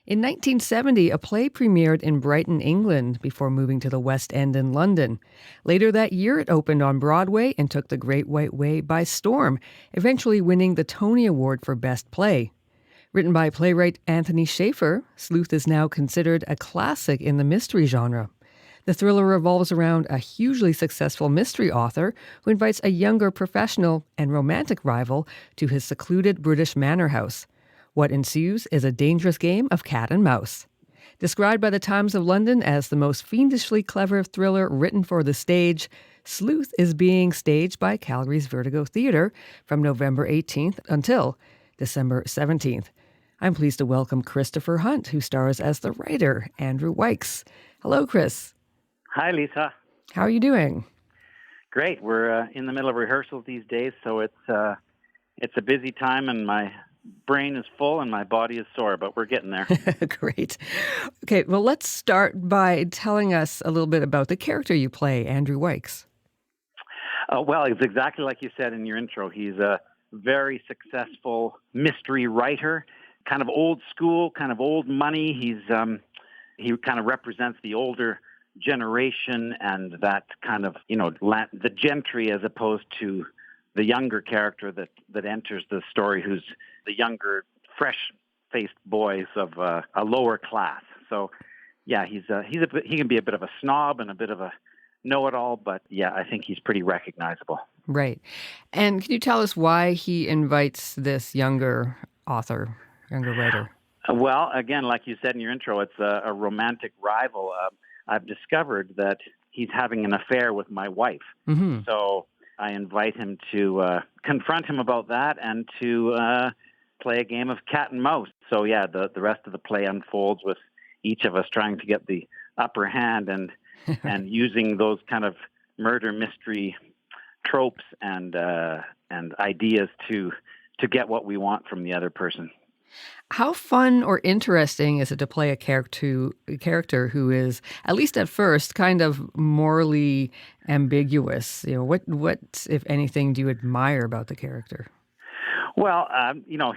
In 1970, a play premiered in Brighton, England, before moving to the West End in London. Later that year, it opened on Broadway and took the Great White Way by storm, eventually winning the Tony Award for Best Play. Written by playwright Anthony Shaffer, Sleuth is now considered a classic in the mystery genre. The thriller revolves around a hugely successful mystery author who invites a younger professional and romantic rival to his secluded British manor house. What ensues is a dangerous game of cat and mouse. Described by the Times of London as the most fiendishly clever thriller written for the stage, Sleuth is being staged by Calgary's Vertigo Theatre from November 18th until December 17th. I'm pleased to welcome Christopher Hunt, who stars as the writer, Andrew Wyke. Hello, Chris. Hi, Lisa. How are you doing? Great. We're in the middle of rehearsals these days, so it's a busy time, and my brain is full and my body is sore, but we're getting there. Great. Okay, well, let's start by telling us a little bit about the character you play, Andrew Wyke. Well, it's exactly like you said in your intro. He's a very successful mystery writer, kind of old school, kind of old money. He kind of represents the older generation and that kind of, the gentry, as opposed to the younger character that enters the story, who's the younger, fresh-faced boys of a lower class. So, yeah, he can be a bit of a snob and a bit of a know-it-all, but yeah, I think he's pretty recognizable. Right. And can you tell us why he invites this younger writer? Well, again, like you said in your intro, it's a romantic rival. I've discovered that he's having an affair with my wife. Mm-hmm. So I invite him to confront him about that and to play a game of cat and mouse. So, yeah, the rest of the play unfolds with each of us trying to get the upper hand and using those kind of murder mystery tropes and ideas to get what we want from the other person. How fun or interesting is it to play a character who is, at least at first, kind of morally ambiguous? What, if anything, do you admire about the character? Well,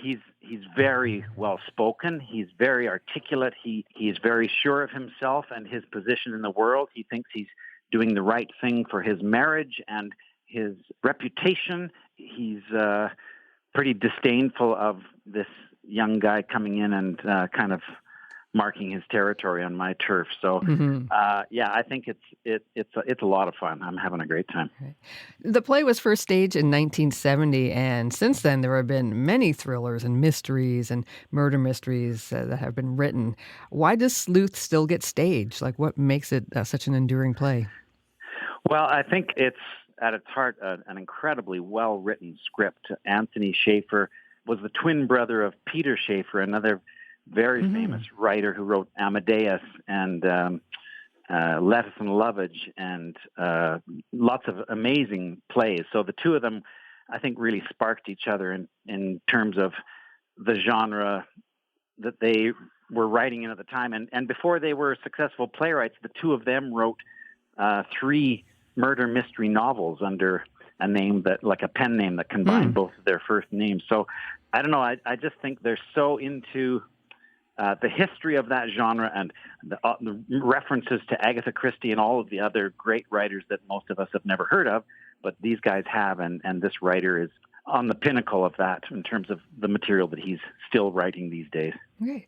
he's very well spoken. He's very articulate. He's very sure of himself and his position in the world. He thinks he's doing the right thing for his marriage and his reputation. He's pretty disdainful of this young guy coming in and kind of marking his territory on my turf. So, yeah, I think it's a lot of fun. I'm having a great time. Okay. The play was first staged in 1970, and since then there have been many thrillers and mysteries and murder mysteries that have been written. Why does Sleuth still get staged? Like, what makes it such an enduring play? Well, I think it's at its heart an incredibly well-written script. Anthony Shaffer was the twin brother of Peter Shaffer, another very famous writer who wrote Amadeus and Lettuce and Lovage and lots of amazing plays. So the two of them, I think, really sparked each other in terms of the genre that they were writing in at the time. And before they were successful playwrights, the two of them wrote 3 murder mystery novels under a name like a pen name that combined both of their first names. So I don't know. I just think they're so into the history of that genre and the references to Agatha Christie and all of the other great writers that most of us have never heard of, but these guys have, and this writer is on the pinnacle of that in terms of the material that he's still writing these days. Okay.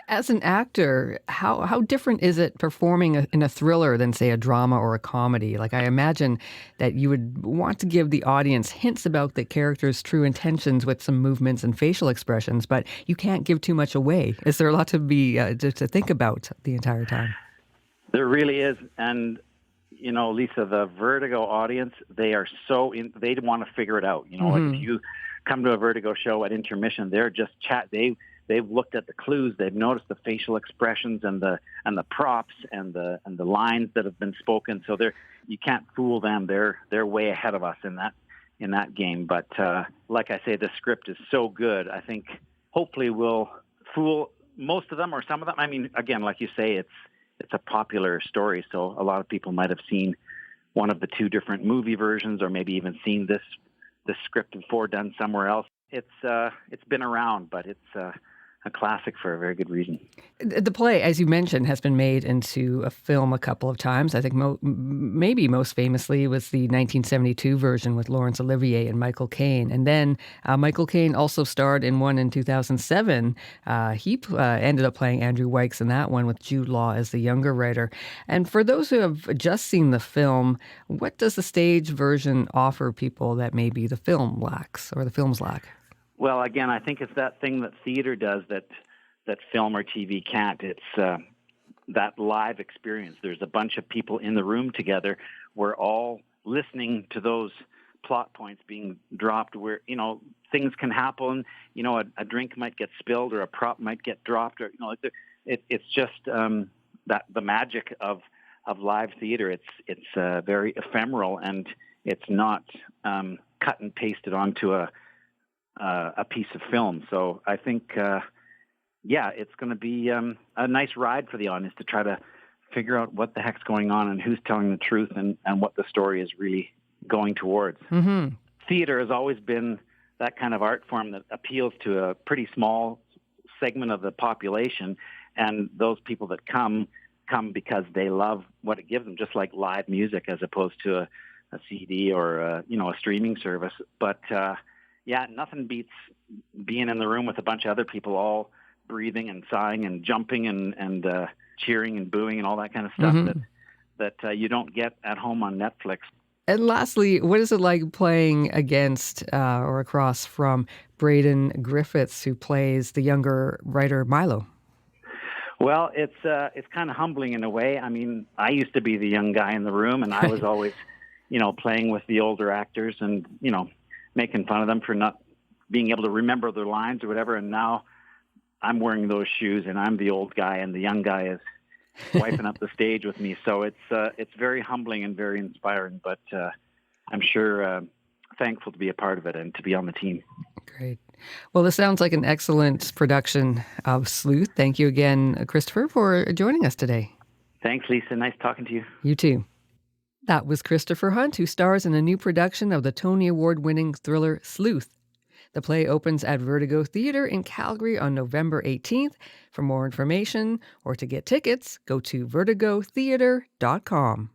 As an actor, how different is it performing in a thriller than, say, a drama or a comedy? Like, I imagine that you would want to give the audience hints about the character's true intentions with some movements and facial expressions, but you can't give too much away. Is there a lot to to think about the entire time? There really is, and Lisa, the Vertigo audience, they are they want to figure it out. Like if you come to a Vertigo show at intermission, they're just they've looked at the clues, they've noticed the facial expressions and the props and the lines that have been spoken. So you can't fool them. They're way ahead of us in that game. But like I say, the script is so good. I think hopefully we'll fool most of them or some of them. I mean, again, like you say, it's a popular story, so a lot of people might have seen one of the 2 different movie versions, or maybe even seen this script before done somewhere else. It's been around, but it's a classic for a very good reason. The play, as you mentioned, has been made into a film a couple of times. I think maybe most famously was the 1972 version with Laurence Olivier and Michael Caine. And then Michael Caine also starred in one in 2007. He ended up playing Andrew Wyke in that one with Jude Law as the younger writer. And for those who have just seen the film, what does the stage version offer people that maybe the film lacks or the films lack? Well, again, I think it's that thing that theater does that film or TV can't. It's that live experience. There's a bunch of people in the room together. We're all listening to those plot points being dropped where, things can happen. A drink might get spilled or a prop might get dropped. Or, it's just that the magic of live theater. It's very ephemeral, and it's not cut and pasted onto a piece of film. So I think, it's going to be a nice ride for the audience to try to figure out what the heck's going on and who's telling the truth and what the story is really going towards. Mm-hmm. Theater has always been that kind of art form that appeals to a pretty small segment of the population, and those people that come because they love what it gives them, just like live music as opposed to a CD or a streaming service. But nothing beats being in the room with a bunch of other people all breathing and sighing and jumping and cheering and booing and all that kind of stuff that you don't get at home on Netflix. And lastly, what is it like playing against or across from Braden Griffiths, who plays the younger writer Milo? Well, it's kind of humbling in a way. I mean, I used to be the young guy in the room, and I was always, playing with the older actors and, making fun of them for not being able to remember their lines or whatever. And now I'm wearing those shoes, and I'm the old guy, and the young guy is wiping up the stage with me. So it's very humbling and very inspiring. But I'm sure thankful to be a part of it and to be on the team. Great. Well, this sounds like an excellent production of Sleuth. Thank you again, Christopher, for joining us today. Thanks, Lisa. Nice talking to you. You too. That was Christopher Hunt, who stars in a new production of the Tony Award-winning thriller Sleuth. The play opens at Vertigo Theatre in Calgary on November 18th. For more information or to get tickets, go to vertigotheatre.com.